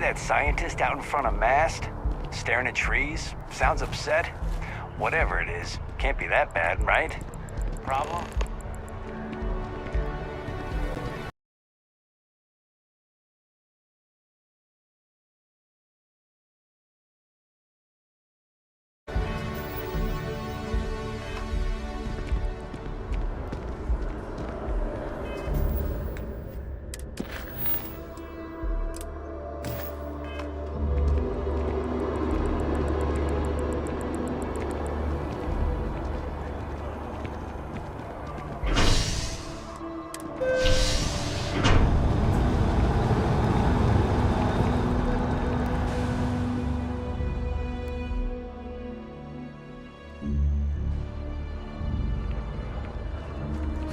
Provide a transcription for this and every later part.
that scientist out in front of mast? Staring at trees? Sounds upset? Whatever it is, can't be that bad, right? Problem?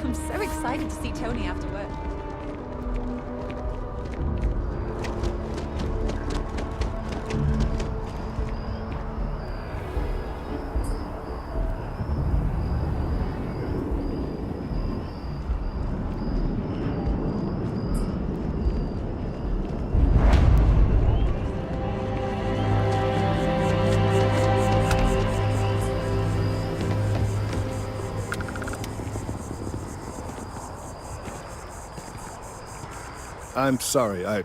I'm so excited to see Tony after work. I'm sorry, I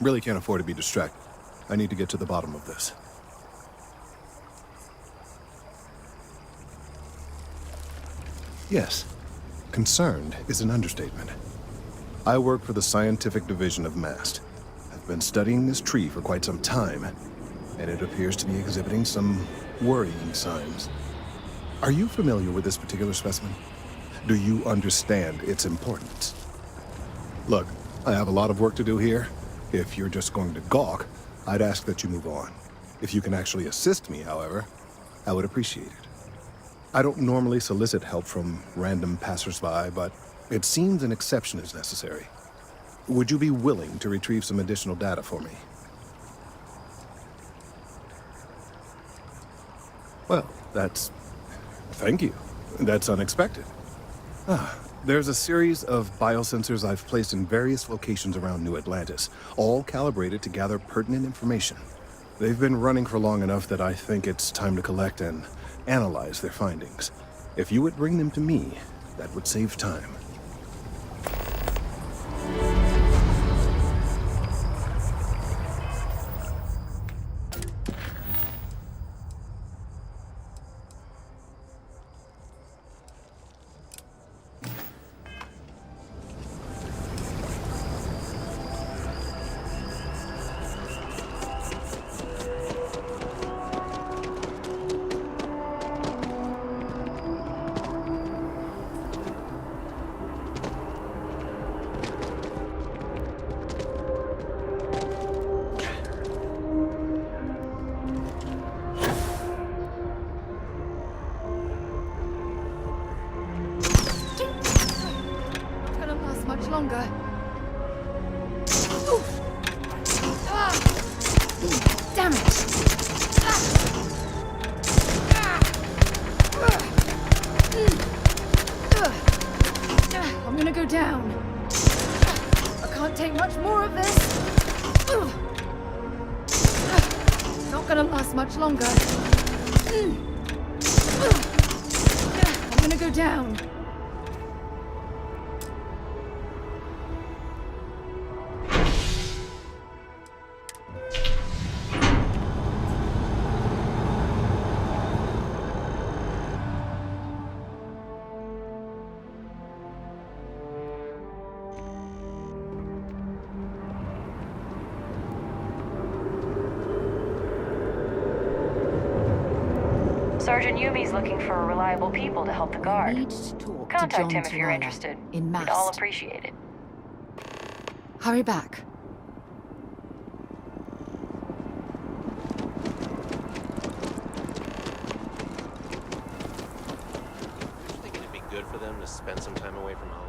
really can't afford to be distracted. I need to get to the bottom of this. Yes, concerned is an understatement. I work for the scientific division of MAST. I've been studying this tree for quite some time, and it appears to be exhibiting some worrying signs. Are you familiar with this particular specimen? Do you understand its importance? Look, I have a lot of work to do here. If you're just going to gawk, I'd ask that you move on. If you can actually assist me, however, I would appreciate it. I don't normally solicit help from random passersby, but it seems an exception is necessary. Would you be willing to retrieve some additional data for me? Well, thank you. That's unexpected. There's a series of biosensors I've placed in various locations around New Atlantis, all calibrated to gather pertinent information. They've been running for long enough that I think it's time to collect and analyze their findings. If you would bring them to me, that would save time. Longer. Damn it! I'm gonna go down. I can't take much more of this. Not gonna last much longer. I'm gonna go down. Sergeant Yumi's looking for reliable people to help the guard. Need to talk to Contact John him if you're Torella interested. in We'd all Mast. appreciate it. Hurry back. Think it'd be good for them to spend some time away from home?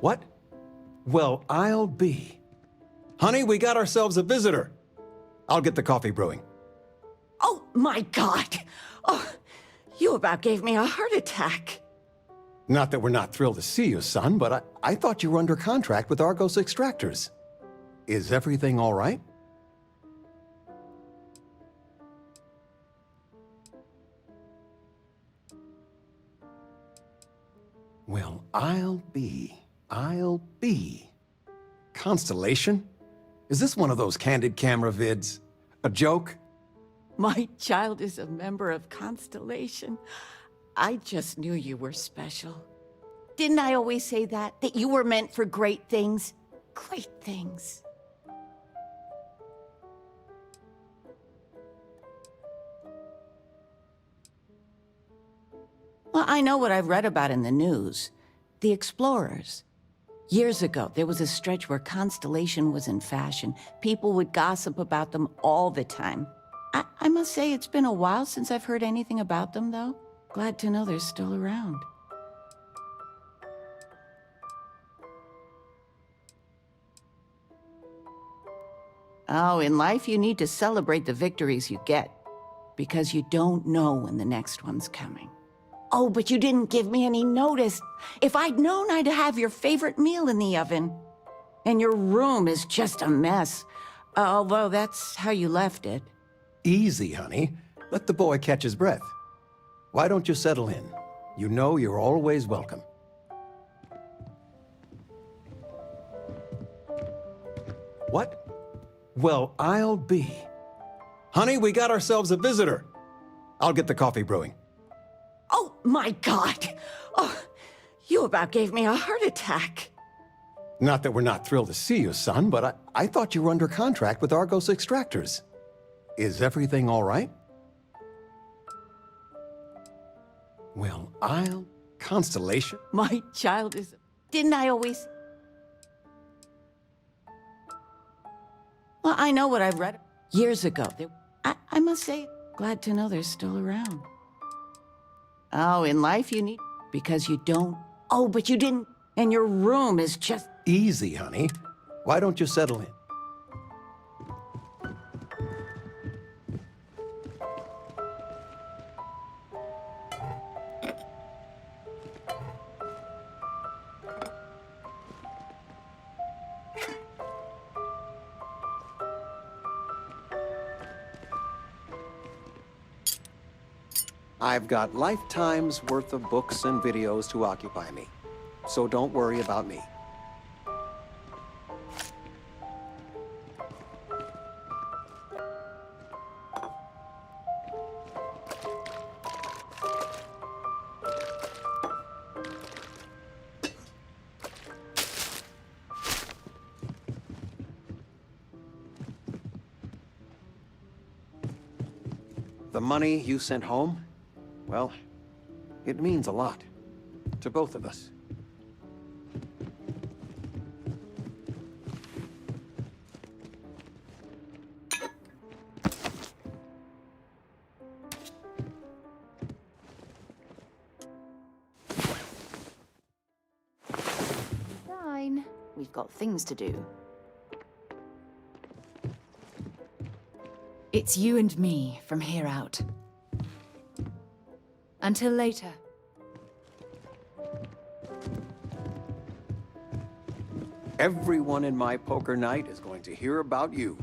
What? Well, I'll be. Honey, we got ourselves a visitor. I'll get the coffee brewing. Oh, my God. Oh, you about gave me a heart attack. Not that we're not thrilled to see you, son, but I thought you were under contract with Argos Extractors. Is everything all right? Well, I'll be. Constellation? Is this one of those candid camera vids? A joke? My child is a member of Constellation. I just knew you were special. Didn't I always say that? That you were meant for great things? Great things. Well, I know what I've read about in the news. The Explorers. Years ago, there was a stretch where Constellation was in fashion. People would gossip about them all the time. I must say it's been a while since I've heard anything about them, though. Glad to know they're still around. Oh, in life you need to celebrate the victories you get, because you don't know when the next one's coming. Oh, but you didn't give me any notice. If I'd known, I'd have your favorite meal in the oven. And your room is just a mess. Although that's how you left it. Easy, honey. Let the boy catch his breath. Why don't you settle in? You know you're always welcome. What? Well, I'll be. Honey, we got ourselves a visitor. I'll get the coffee brewing. Oh, my God. Oh, you about gave me a heart attack. Not that we're not thrilled to see you, son, but I thought you were under contract with Argos Extractors. Is everything all right? Well, Constellation? My child is... Didn't I always... Well, I know what I've read. Years ago, I must say, glad to know they're still around. Oh, in life you need... Because you don't... Oh, but you didn't... And your room is just... Easy, honey. Why don't you settle in? I've got lifetimes worth of books and videos to occupy me, so don't worry about me. The money you sent home? Well, it means a lot to both of us. Fine. We've got things to do. It's you and me from here out. Until later. Everyone in my poker night is going to hear about you.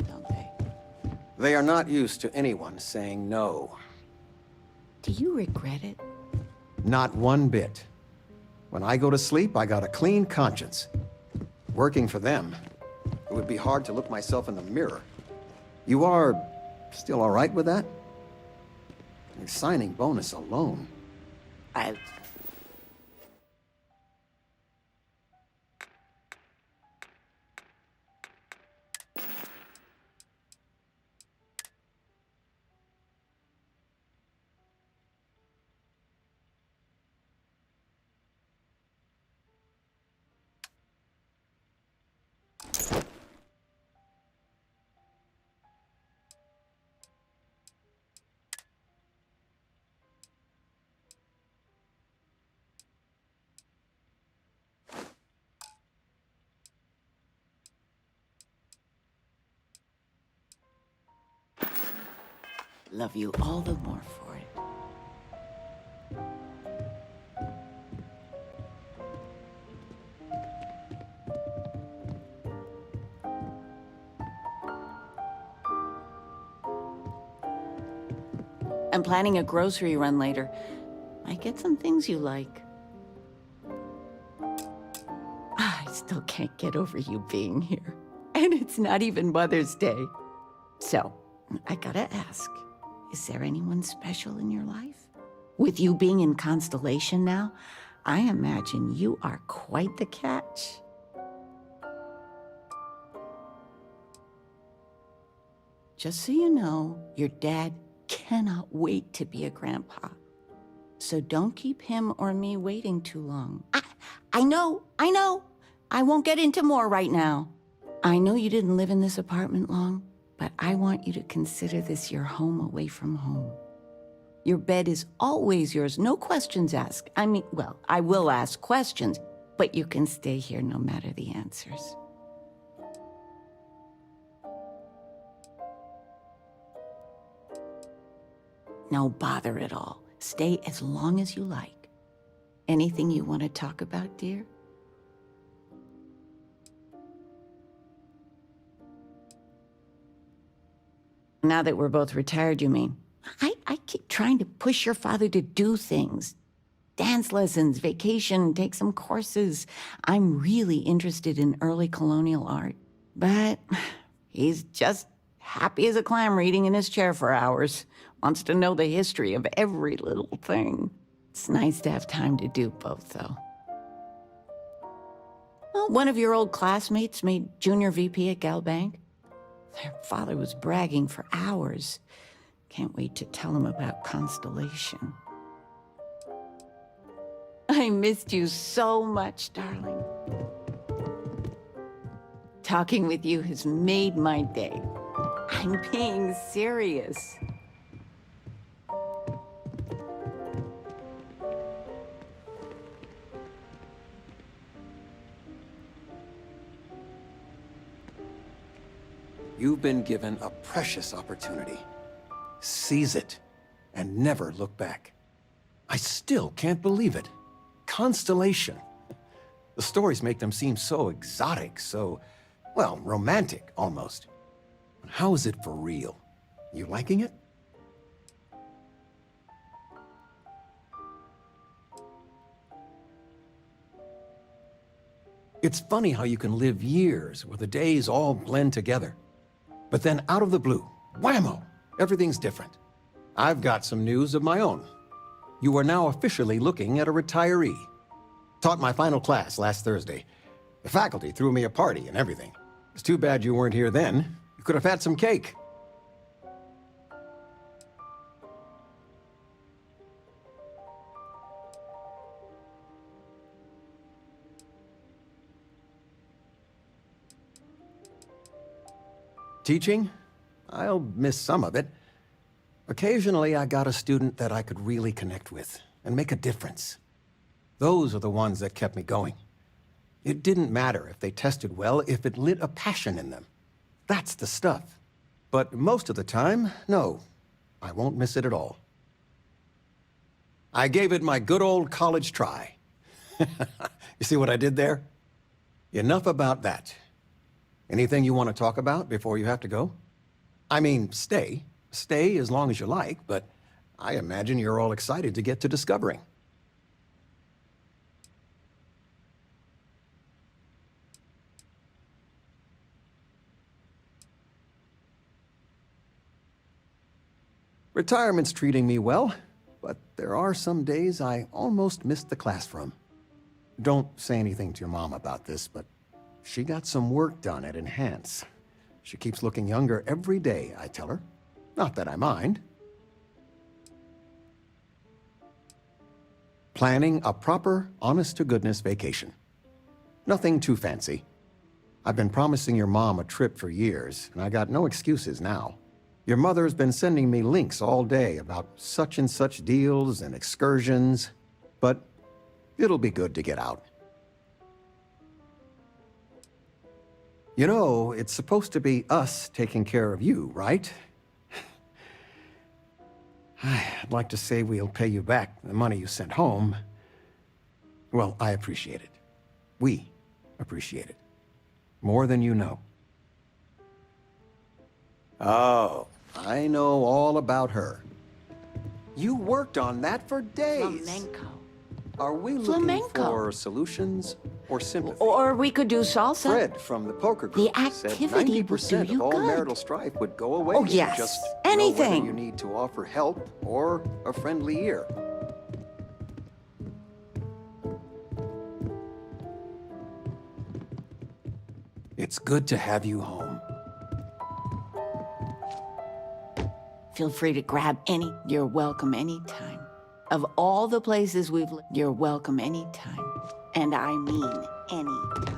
Don't they? They are not used to anyone saying no. Do you regret it? Not one bit. When I go to sleep, I got a clean conscience. working for them, it would be hard to look myself in the mirror. You are still all right with that? Your signing bonus alone. I... love you all the more for it. I'm planning a grocery run later. Might get some things you like. I still can't get over you being here. And it's not even Mother's Day. So, I gotta ask, is there anyone special in your life? With you being in Constellation now, I imagine you are quite the catch. Just so you know, your dad cannot wait to be a grandpa. So don't keep him or me waiting too long. I know. I won't get into more right now. I know you didn't live in this apartment long, but I want you to consider this your home away from home. Your bed is always yours, no questions asked. I mean, well, I will ask questions, but you can stay here no matter the answers. No bother at all. Stay as long as you like. Anything you want to talk about, dear? Now that we're both retired, you mean? I keep trying to push your father to do things. Dance lessons, vacation, take some courses. I'm really interested in early colonial art. But he's just happy as a clam reading in his chair for hours. Wants to know the history of every little thing. It's nice to have time to do both, though. Well, one of your old classmates made junior VP at Galbank. Their father was bragging for hours. Can't wait to tell him about Constellation. I missed you so much, darling. Talking with you has made my day. I'm being serious. You've been given a precious opportunity. Seize it, and never look back. I still can't believe it. Constellation. The stories make them seem so exotic, so, well, romantic, almost. How is it for real? You liking it? It's funny how you can live years where the days all blend together. But then out of the blue, whammo, everything's different. I've got some news of my own. You are now officially looking at a retiree. Taught my final class last Thursday. The faculty threw me a party and everything. It's too bad you weren't here then. You could have had some cake. Teaching? I'll miss some of it. Occasionally, I got a student that I could really connect with and make a difference. Those are the ones that kept me going. It didn't matter if they tested well, if it lit a passion in them. That's the stuff. But most of the time, no, I won't miss it at all. I gave it my good old college try. You see what I did there? Enough about that. Anything you want to talk about before you have to go? I mean, stay. Stay as long as you like, but I imagine you're all excited to get to discovering. Retirement's treating me well, but there are some days I almost missed the class from. Don't say anything to your mom about this, but she got some work done at Enhance. She keeps looking younger every day, I tell her. Not that I mind. Planning a proper, honest-to-goodness vacation. Nothing too fancy. I've been promising your mom a trip for years, and I got no excuses now. Your mother's been sending me links all day about such and such deals and excursions, but it'll be good to get out. You know, it's supposed to be us taking care of you, right? I'd like to say we'll pay you back the money you sent home. Well, I appreciate it. We appreciate it. More than you know. Oh, I know all about her. You worked on that for days. Flamenco. Are we looking Flamenco. for solutions or sympathy? Or we could do salsa. Fred from the poker group The said activity will 90% do you of all good. marital strife would go away. Oh, if you yes. just Anything. know whether you need to offer help or a friendly ear. It's good to have you home. Feel free to grab any. You're welcome anytime. Of all the places we've lived, you're welcome anytime. And I mean anytime.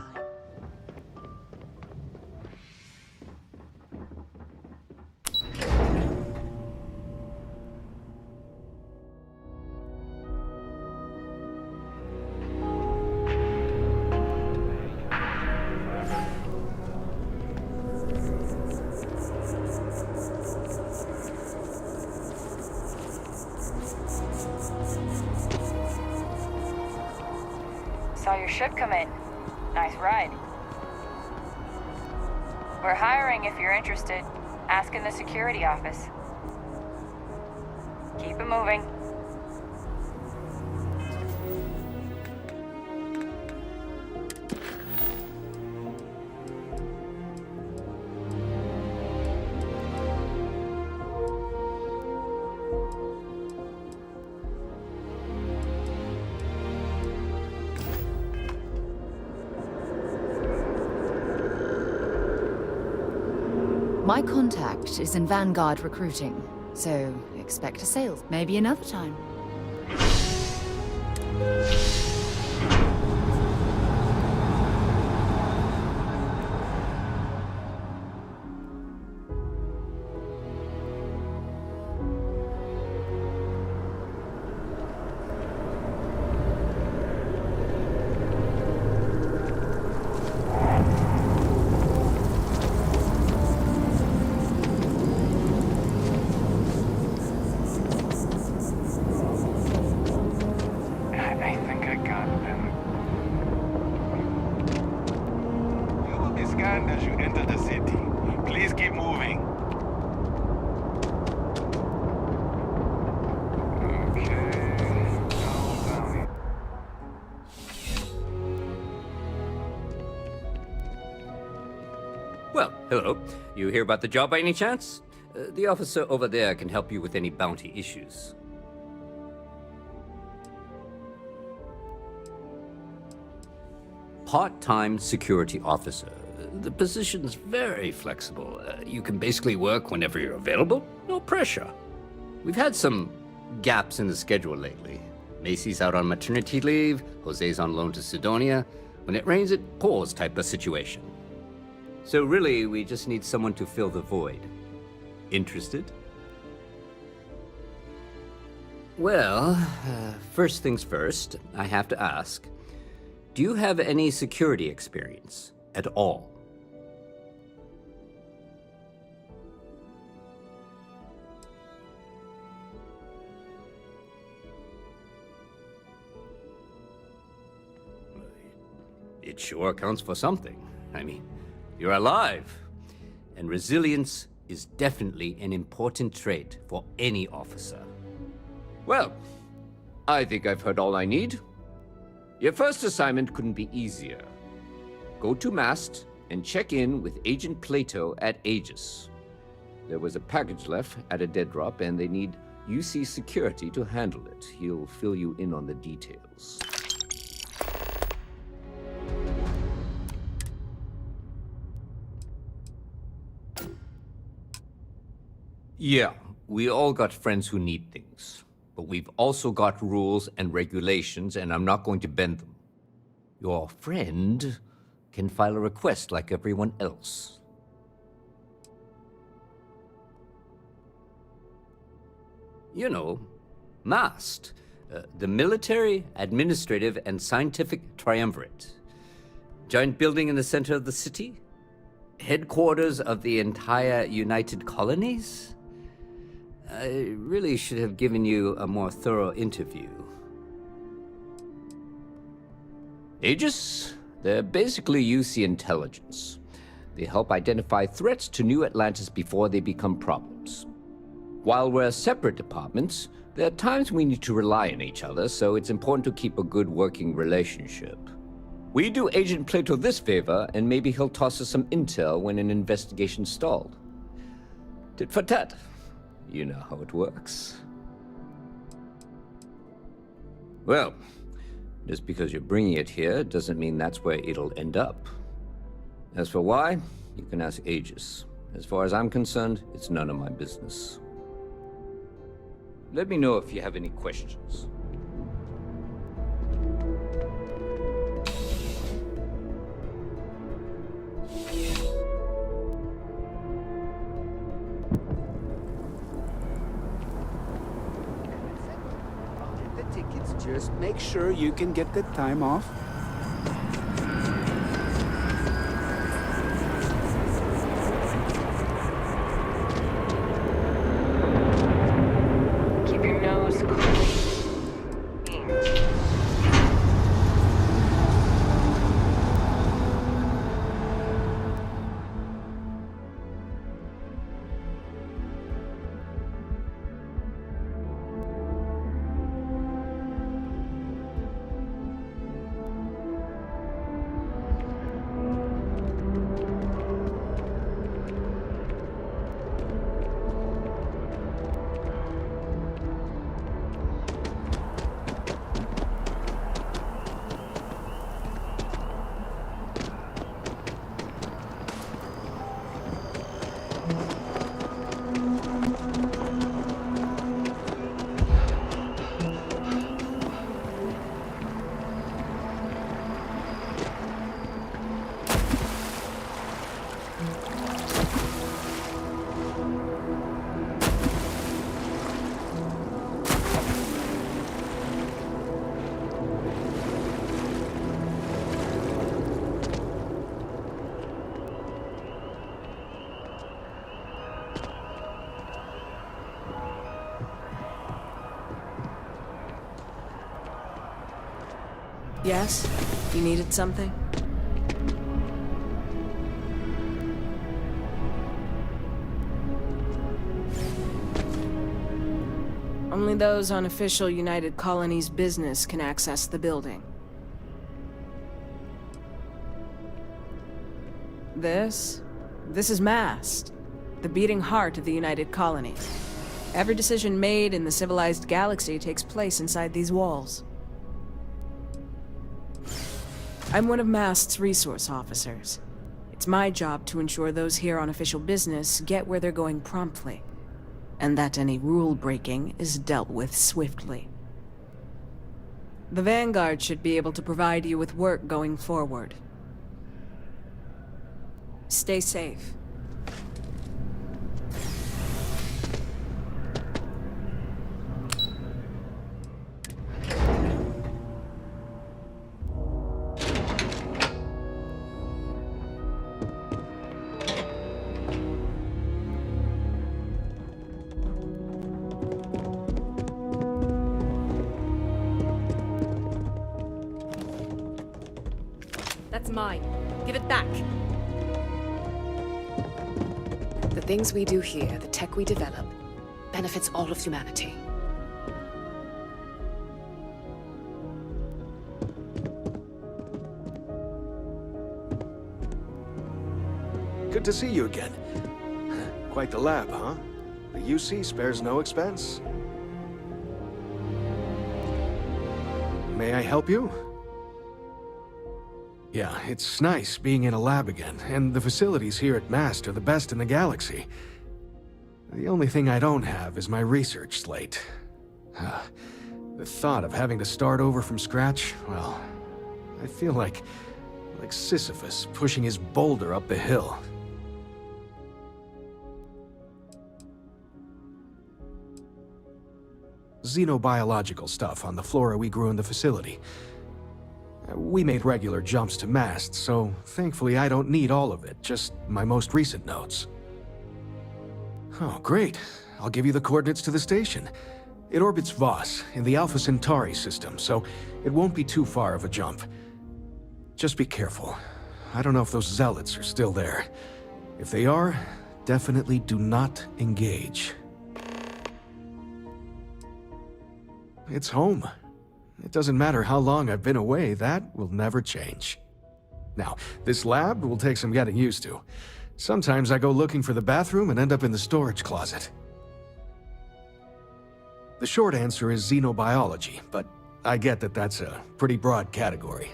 Saw your ship come in. Nice ride. We're hiring if you're interested. Ask in the security office. Keep it moving. My contact is in Vanguard recruiting, so expect a sale. Maybe another time. I think I got them. You will be scanned as you enter the city. Please keep moving. Okay. Down here. Well, hello. You hear about the job by any chance? The officer over there can help you with any bounty issues. Part-time security officer. The position's very flexible. You can basically work whenever you're available. No pressure. We've had some gaps in the schedule lately. Macy's out on maternity leave, Jose's on loan to Sidonia. When it rains, it pours type of situation. So really, we just need someone to fill the void. Interested? Well, first things first, I have to ask. Do you have any security experience at all? It sure counts for something. I mean, you're alive. And resilience is definitely an important trait for any officer. Well, I think I've heard all I need. Your first assignment couldn't be easier. Go to Mast and check in with Agent Plato at Aegis. There was a package left at a dead drop, and they need UC security to handle it. He'll fill you in on the details. Yeah, we all got friends who need things. But we've also got rules and regulations, and I'm not going to bend them. Your friend can file a request like everyone else. You know, MAST, the Military, Administrative, and Scientific Triumvirate. Giant building in the center of the city? Headquarters of the entire United Colonies? I really should have given you a more thorough interview. Aegis? They're basically UC intelligence. They help identify threats to New Atlantis before they become problems. While we're separate departments, there are times we need to rely on each other, so it's important to keep a good working relationship. We do Agent Plato this favor, and maybe he'll toss us some intel when an investigation stalled. Tit for tat. You know how it works. Well, just because you're bringing it here doesn't mean that's where it'll end up. As for why, you can ask Aegis. As far as I'm concerned, it's none of my business. Let me know if you have any questions. I'll get the tickets. Just make sure you can get the time off. Keep your nose clean. Yes? You needed something? Only those on official United Colonies business can access the building. This is MAST, the beating heart of the United Colonies. Every decision made in the civilized galaxy takes place inside these walls. I'm one of MAST's resource officers. It's my job to ensure those here on official business get where they're going promptly, and that any rule breaking is dealt with swiftly. The Vanguard should be able to provide you with work going forward. Stay safe. That's mine. Give it back. The things we do here, the tech we develop, benefits all of humanity. Good to see you again. Quite the lab, huh? The UC spares no expense. May I help you? Yeah, it's nice being in a lab again, and the facilities here at MAST are the best in the galaxy. The only thing I don't have is my research slate. The thought of having to start over from scratch, well, I feel like Sisyphus pushing his boulder up the hill. Xenobiological stuff on the flora we grew in the facility. We made regular jumps to MAST, so thankfully I don't need all of it, just my most recent notes. Oh, great. I'll give you the coordinates to the station. It orbits Voss, in the Alpha Centauri system, so it won't be too far of a jump. Just be careful. I don't know if those zealots are still there. If they are, definitely do not engage. It's home. It doesn't matter how long I've been away, that will never change. Now, this lab will take some getting used to. Sometimes I go looking for the bathroom and end up in the storage closet. The short answer is xenobiology, but I get that that's a pretty broad category.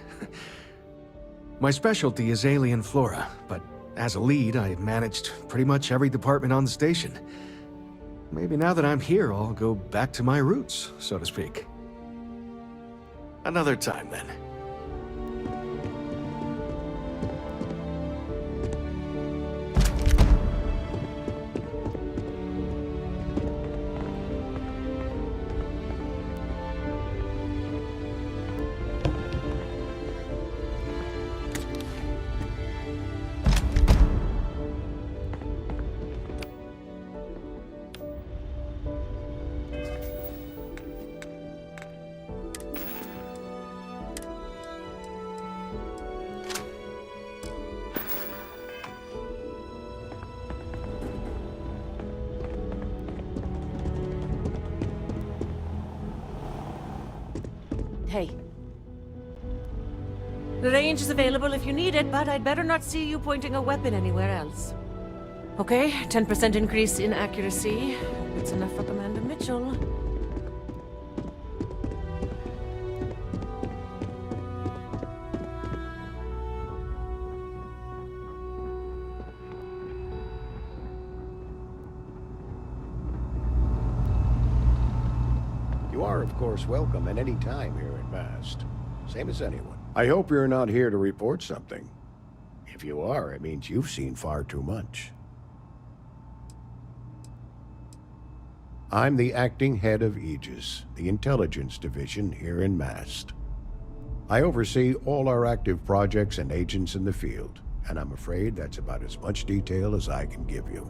My specialty is alien flora, but as a lead, I managed pretty much every department on the station. Maybe now that I'm here, I'll go back to my roots, so to speak. Another time, then. Hey. The range is available if you need it, but I'd better not see you pointing a weapon anywhere else. Okay, 10% increase in accuracy. Hope it's enough for Commander Mitchell. You are, of course, welcome at any time here at MAST. Same as anyone. I hope you're not here to report something. If you are, it means you've seen far too much. I'm the acting head of Aegis, the intelligence division here in MAST. I oversee all our active projects and agents in the field, and I'm afraid that's about as much detail as I can give you.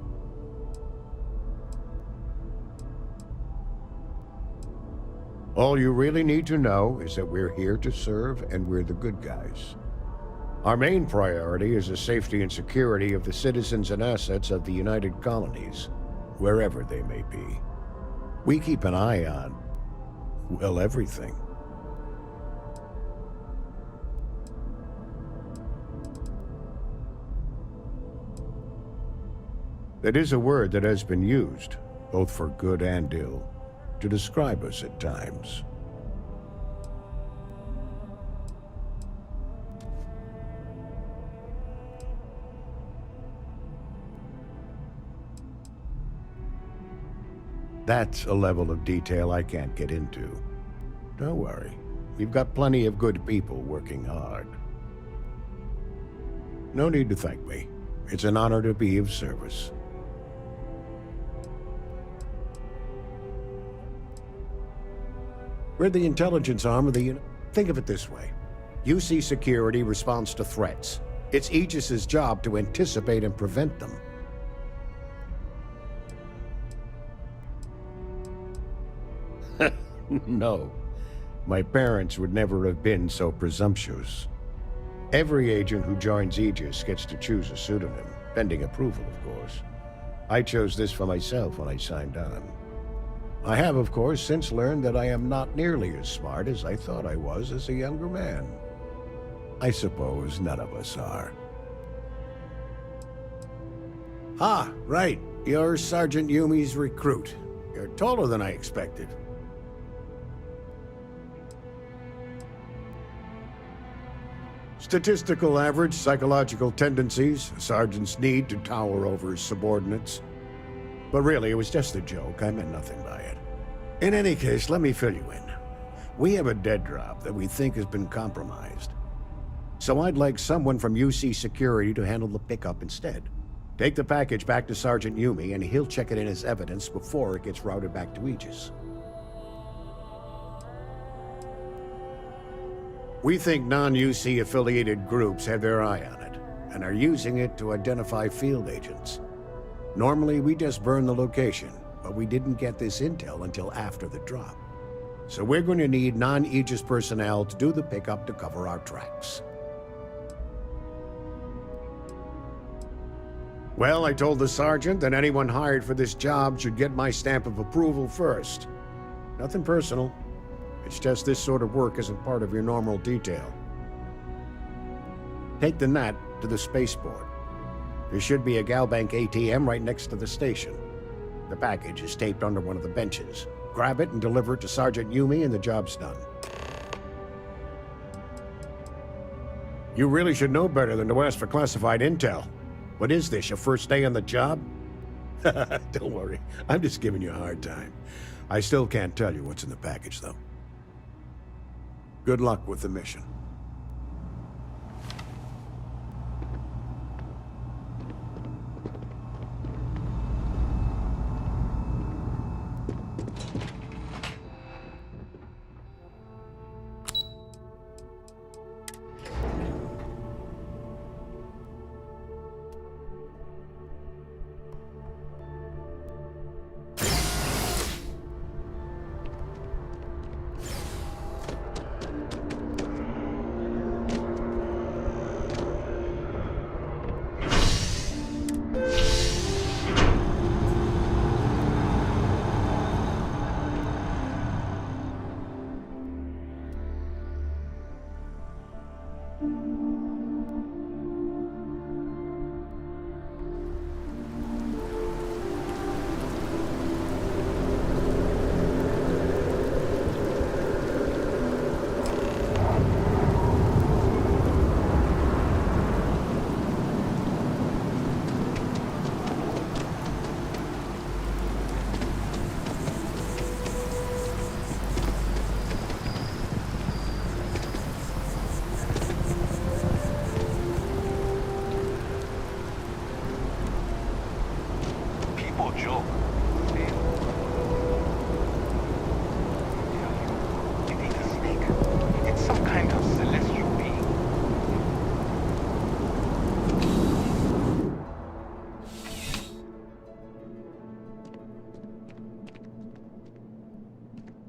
All you really need to know is that we're here to serve, and we're the good guys. Our main priority is the safety and security of the citizens and assets of the United Colonies, wherever they may be. We keep an eye on, well, everything. That is a word that has been used, both for good and ill, to describe us at times. That's a level of detail I can't get into. Don't worry, we've got plenty of good people working hard. No need to thank me. It's an honor to be of service. We're the intelligence arm of the Think of it this way. UC security responds to threats. It's Aegis's job to anticipate and prevent them. No. My parents would never have been so presumptuous. Every agent who joins Aegis gets to choose a pseudonym, pending approval, of course. I chose this for myself when I signed on. I have, of course, since learned that I am not nearly as smart as I thought I was as a younger man. I suppose none of us are. Ah, right. You're Sergeant Yumi's recruit. You're taller than I expected. Statistical average, psychological tendencies, a sergeant's need to tower over his subordinates. But really, it was just a joke. I meant nothing by it. In any case, let me fill you in. We have a dead drop that we think has been compromised. So I'd like someone from UC Security to handle the pickup instead. Take the package back to Sergeant Yumi, and he'll check it in as evidence before it gets routed back to Aegis. We think non-UC affiliated groups have their eye on it, and are using it to identify field agents. Normally, we just burn the location, but we didn't get this intel until after the drop. So we're going to need non-Aegis personnel to do the pickup to cover our tracks. Well, I told the sergeant that anyone hired for this job should get my stamp of approval first. Nothing personal. It's just this sort of work isn't part of your normal detail. Take the NAT to the spaceport. There should be a Galbank ATM right next to the station. The package is taped under one of the benches. Grab it and deliver it to Sergeant Yumi and the job's done. You really should know better than to ask for classified intel. What is this, your first day on the job? Don't worry, I'm just giving you a hard time. I still can't tell you what's in the package, though. Good luck with the mission.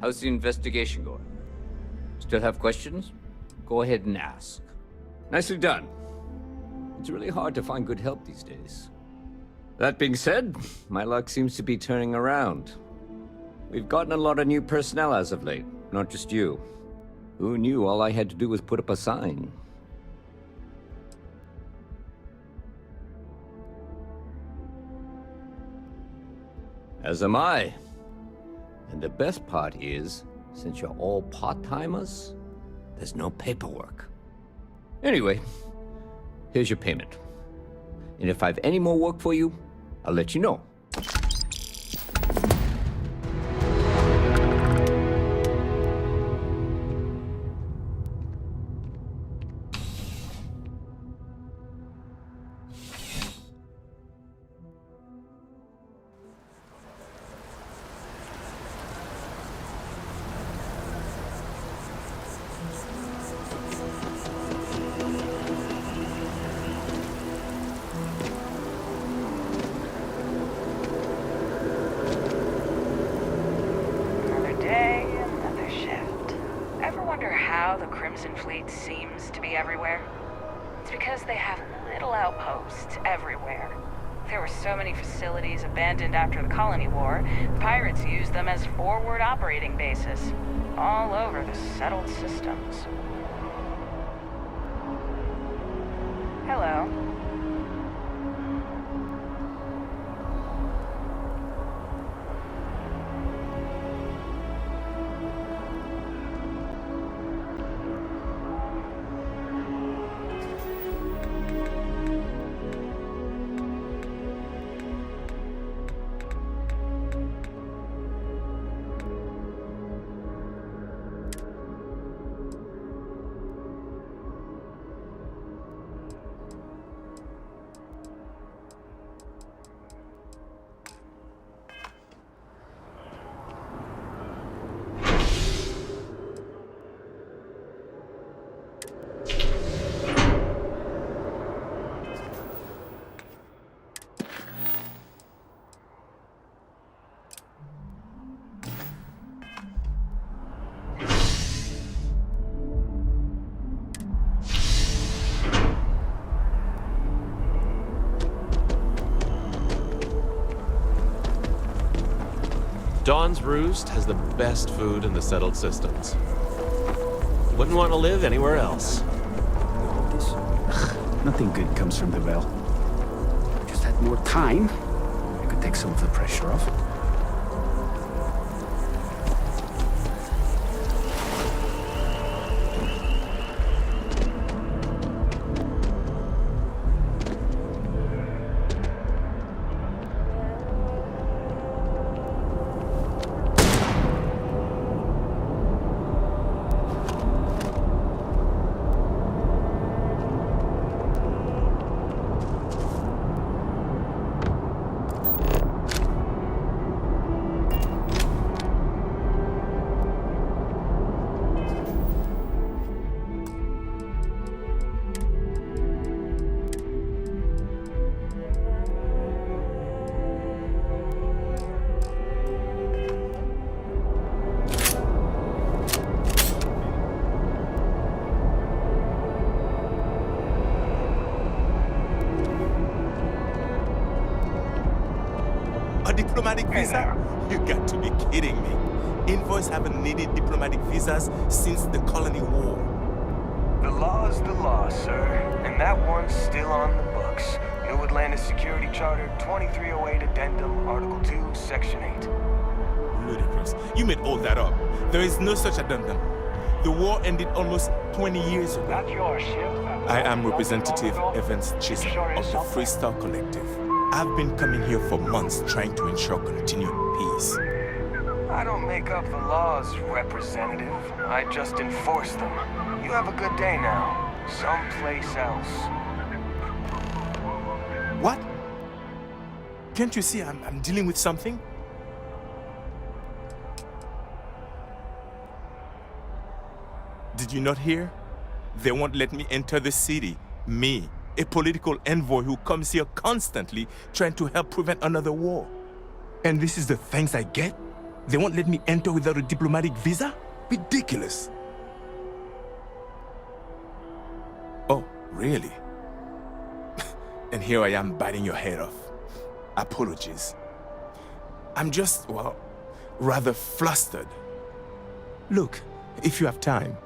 How's the investigation going? Still have questions? Go ahead and ask. Nicely done. It's really hard to find good help these days. That being said, my luck seems to be turning around. We've gotten a lot of new personnel as of late, not just you. Who knew all I had to do was put up a sign? As am I. And the best part is, since you're all part-timers, there's no paperwork. Anyway, here's your payment. And if I have any more work for you, I'll let you know. Abandoned after the Colony War, pirates used them as forward operating bases, all over the settled systems. Hello. Dawn's Roost has the best food in the settled systems. Wouldn't want to live anywhere else. Nothing good comes from the well. Just had more time. I could take some of the pressure off. Diplomatic visa? You got to be kidding me. Envoys haven't needed diplomatic visas since the Colony War. The law's the law, sir. And that one's still on the books. New Atlantis Security Charter 2308 Addendum, Article 2, Section 8. Ludicrous. You made all that up. There is no such addendum. The war ended almost 20 years ago. Not your ship. I am Representative Evans Chisholm of the Freestar Collective. I've been coming here for months trying to ensure continued peace. I don't make up the laws, Representative. I just enforce them. You have a good day now. Someplace else. What? Can't you see I'm dealing with something? Did you not hear? They won't let me enter the city. Me, a political envoy who comes here constantly trying to help prevent another war. And this is the thanks I get? They won't let me enter without a diplomatic visa? Ridiculous. Oh, really? And here I am biting your head off. Apologies. I'm just, well, rather flustered. Look, if you have time,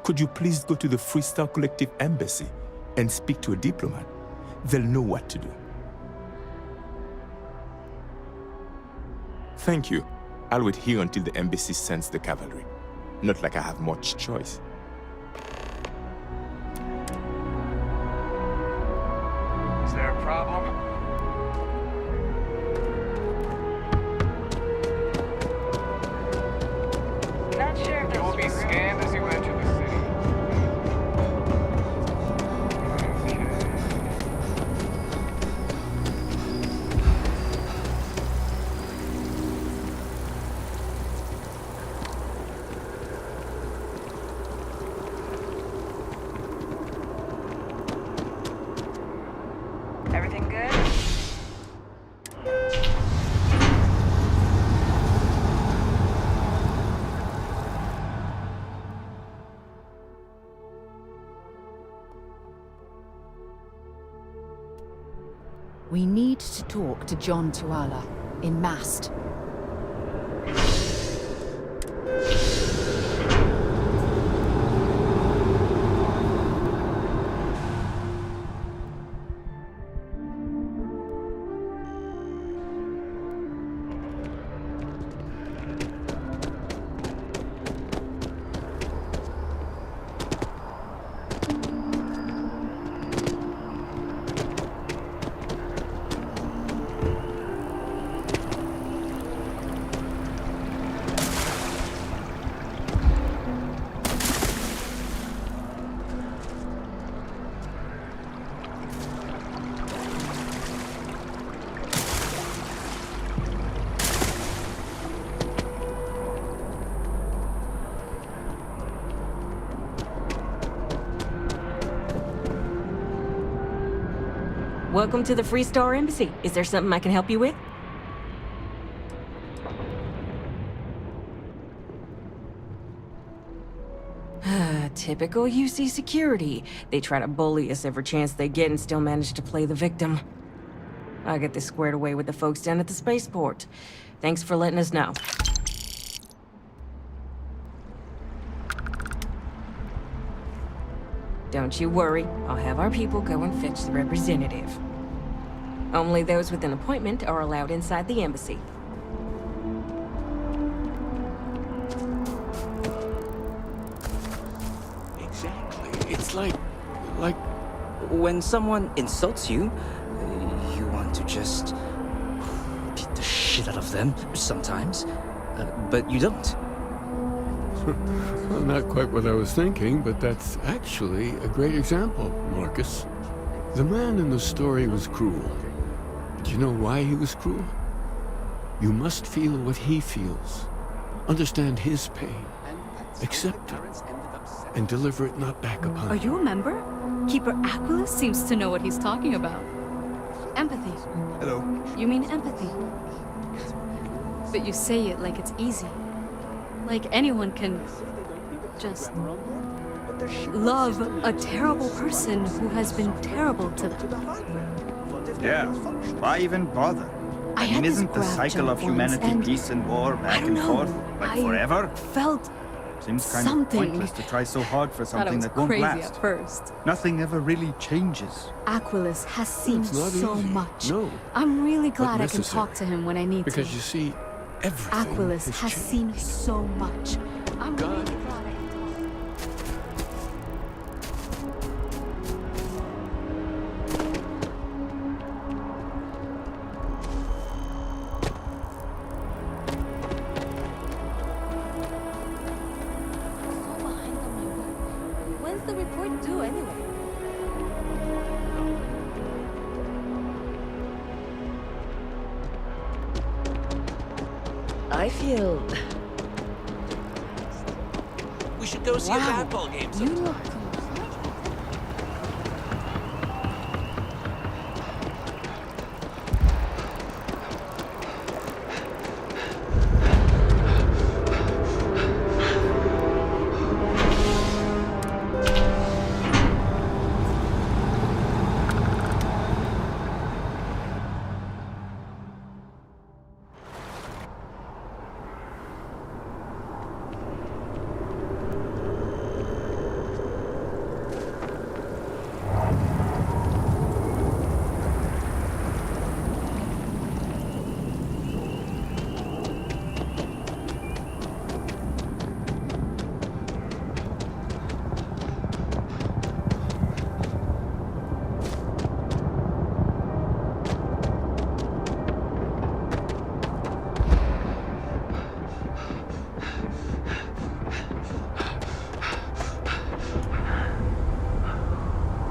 could you please go to the Freestar Collective Embassy and speak to a diplomat? They'll know what to do. Thank you. I'll wait here until the embassy sends the cavalry. Not like I have much choice. Is there a problem? Not sure if You will be scanned as you enter the city. Everything good? We need to talk to John Tuala in Mast. Welcome to the Freestar Embassy. Is there something I can help you with? Typical UC security. They try to bully us every chance they get and still manage to play the victim. I'll get this squared away with the folks down at the spaceport. Thanks for letting us know. Don't you worry. I'll have our people go and fetch the representative. Only those with an appointment are allowed inside the embassy. Exactly. It's like... When someone insults you, you want to just beat the shit out of them sometimes, but you don't. Well, not quite what I was thinking, but that's actually a great example, Marcus. The man in the story was cruel. Do you know why he was cruel? You must feel what he feels. Understand his pain. Accept it. And deliver it not back upon Are you a member? Keeper Aquilus seems to know what he's talking about. Empathy. Hello. You mean empathy. But you say it like it's easy. Like anyone can just love a terrible person who has been terrible to them. Yeah, why even bother? I mean, isn't the cycle of humanity peace and war back and forth like forever? Felt Seems kind something. of pointless to try so hard for something that won't crazy last. at first. Nothing ever really changes. Aquilus has seen It's not so easy. much. No. I'm really glad I can necessary. talk to him when I need Because to. you see, everything Aquilus has changed. seen so much. I'm really glad I can talk. When's the report due anyway? I feel... We should go see a badball game sometime.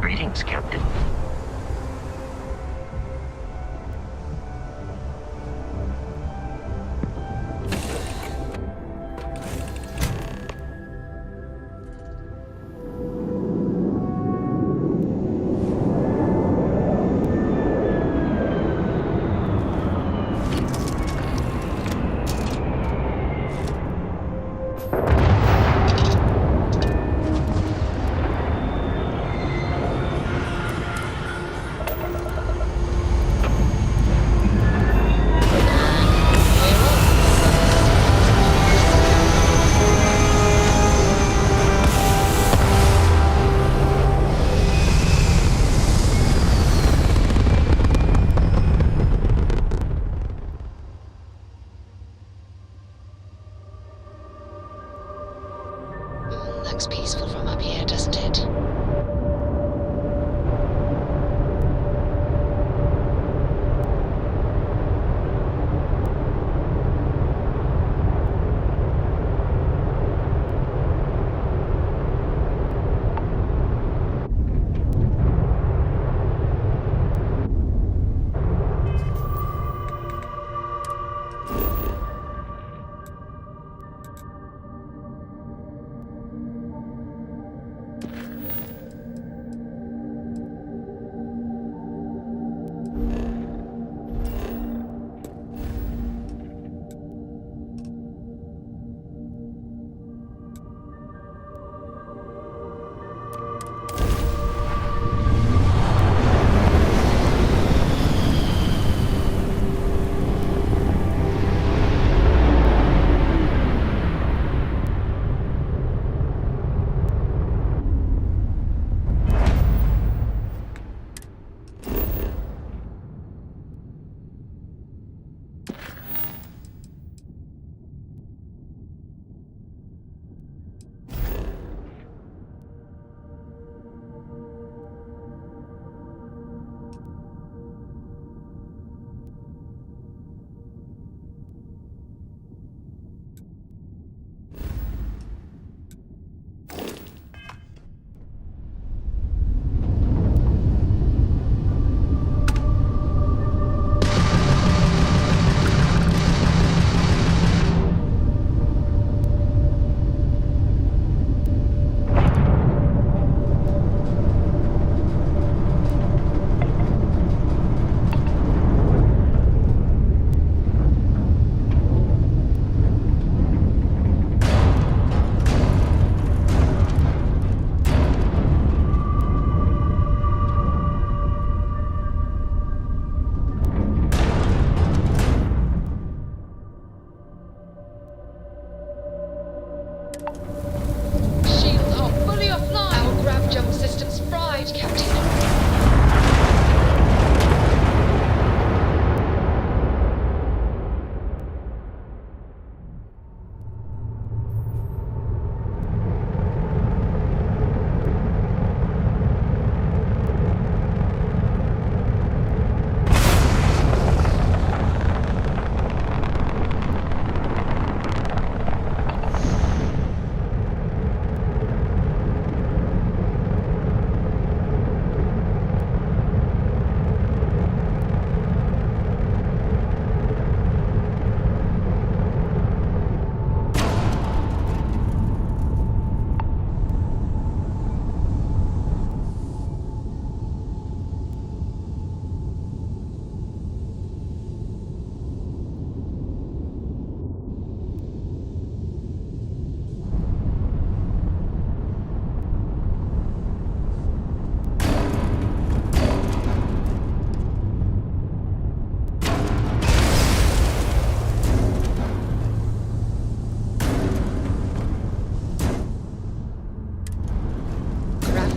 Greetings, Captain. Looks peaceful from up here, doesn't it? right, Captain.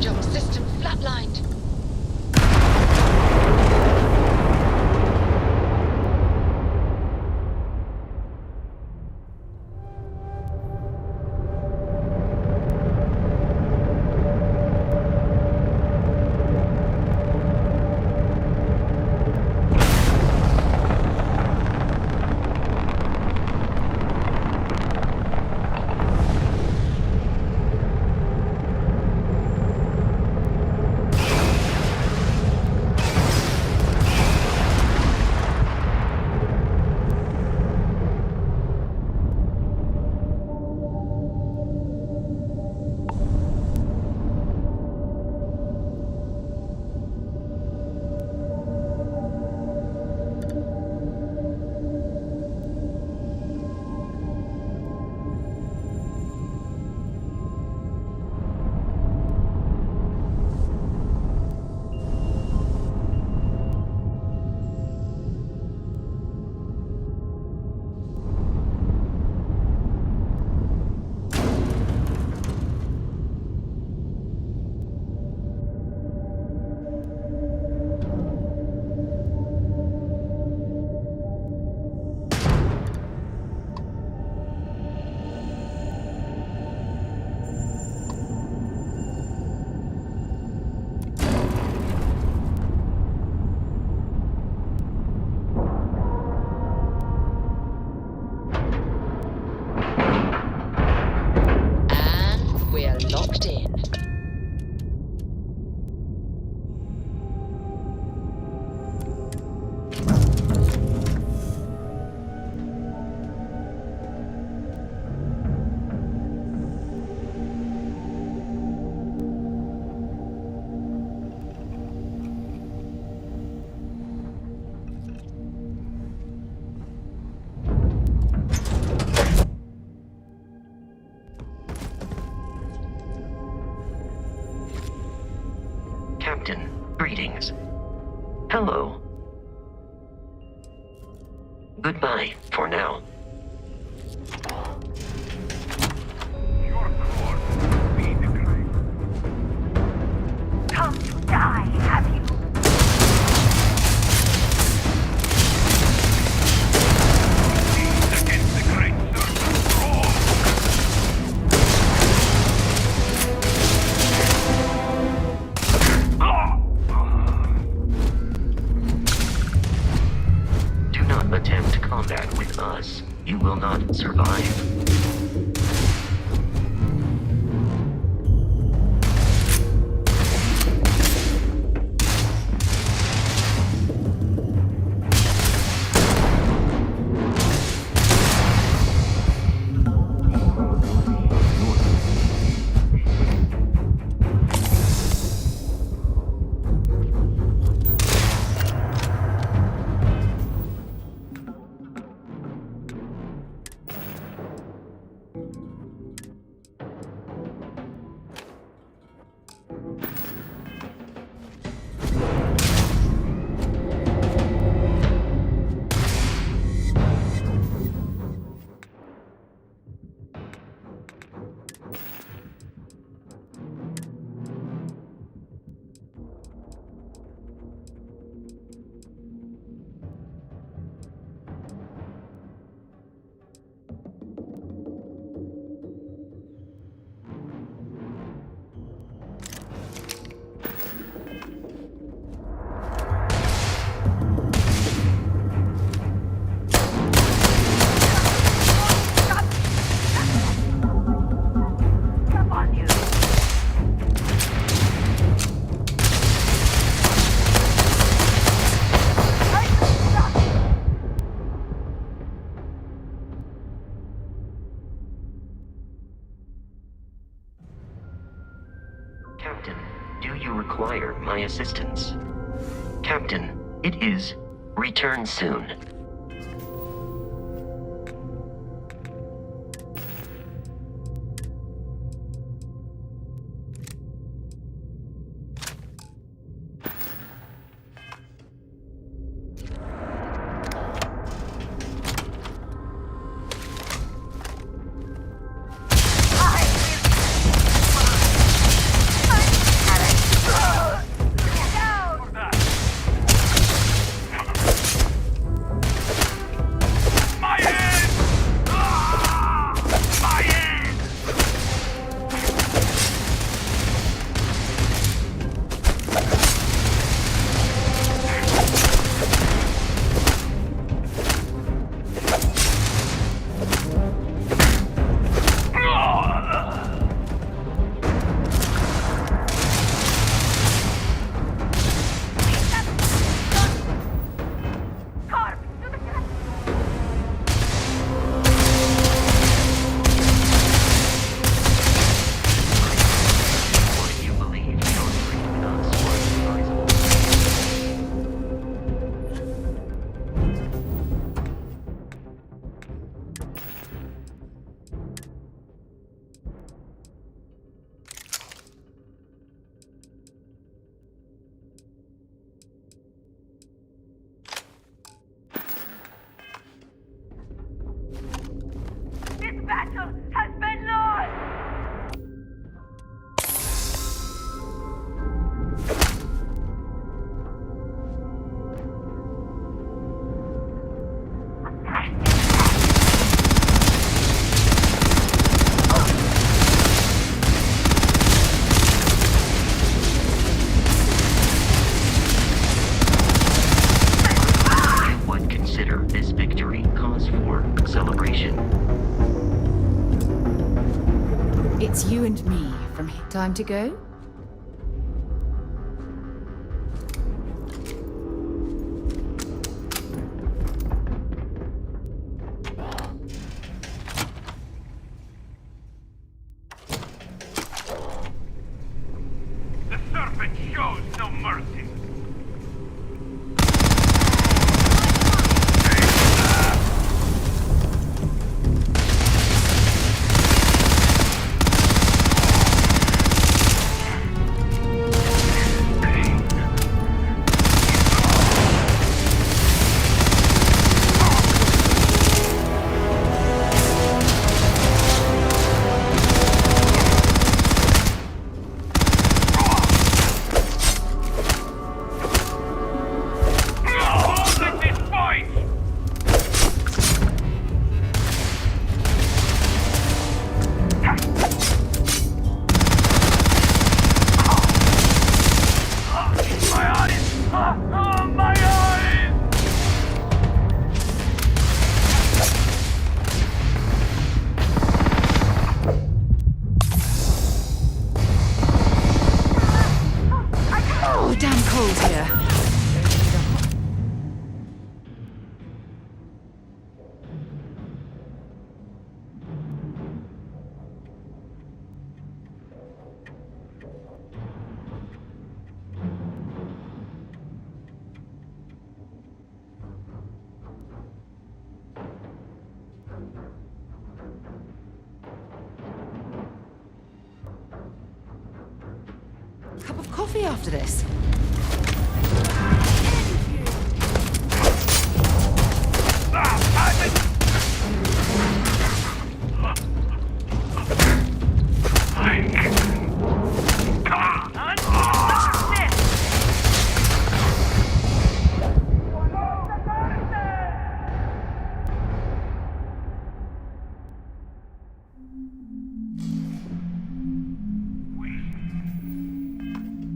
Jump system flatlined. Locked in. Captain, greetings. Hello. Goodbye, for now. Come to die, have you? Against the great Do not attempt combat with us. Captain, do you require my assistance? Captain, it is return soon. battle has been lost! I would consider this victory cause for celebration. It's you and me from here. Time to go? The serpent shows no mercy. Oh, damn cold here. Cup of coffee after this.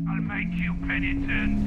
I'll make you penitent.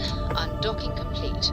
undocking complete.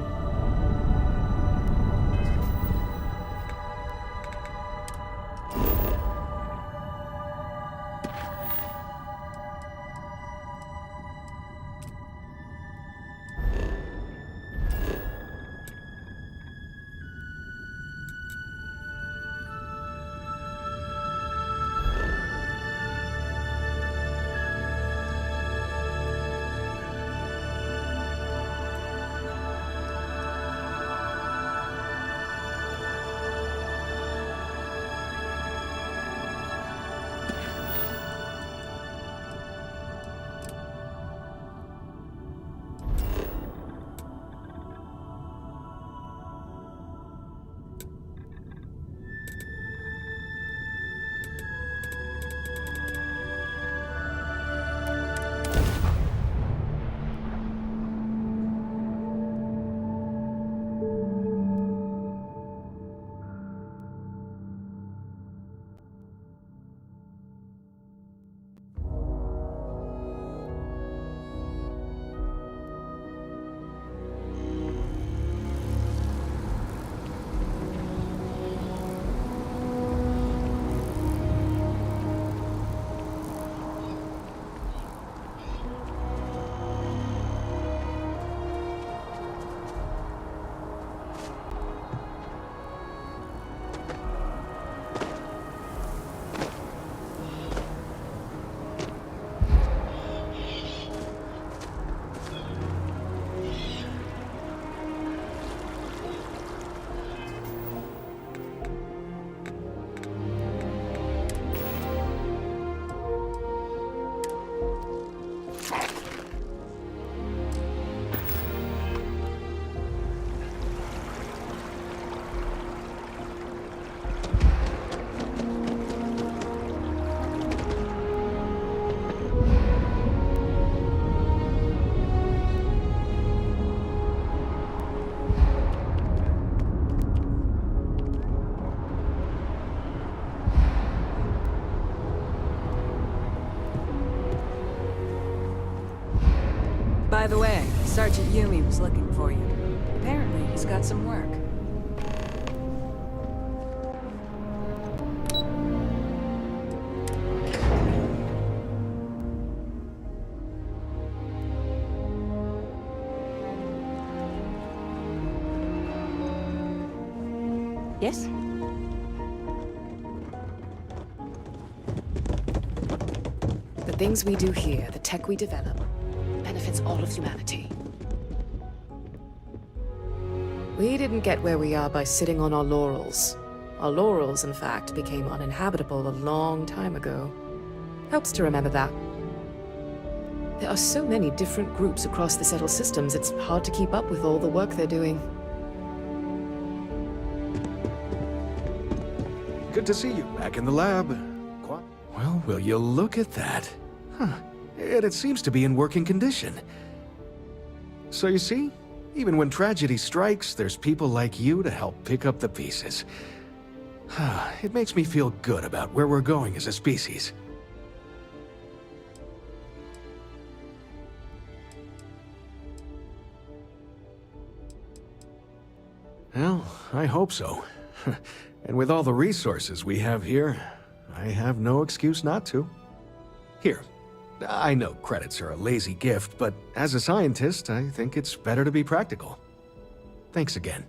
By the way, Sergeant Yumi was looking for you. Apparently, he's got some work. Yes? The things we do here, the tech we develop, benefits all of humanity. We didn't get where we are by sitting on our laurels. Our laurels, in fact, became uninhabitable a long time ago. Helps to remember that. There are so many different groups across the settled systems, it's hard to keep up with all the work they're doing. Good to see you back in the lab. Well, will you look at that? Huh. And it seems to be in working condition. So you see, even when tragedy strikes, there's people like you to help pick up the pieces. It makes me feel good about where we're going as a species. Well, I hope so. And with all the resources we have here, I have no excuse not to. Here, I know credits are a lazy gift, but as a scientist, I think it's better to be practical. Thanks again.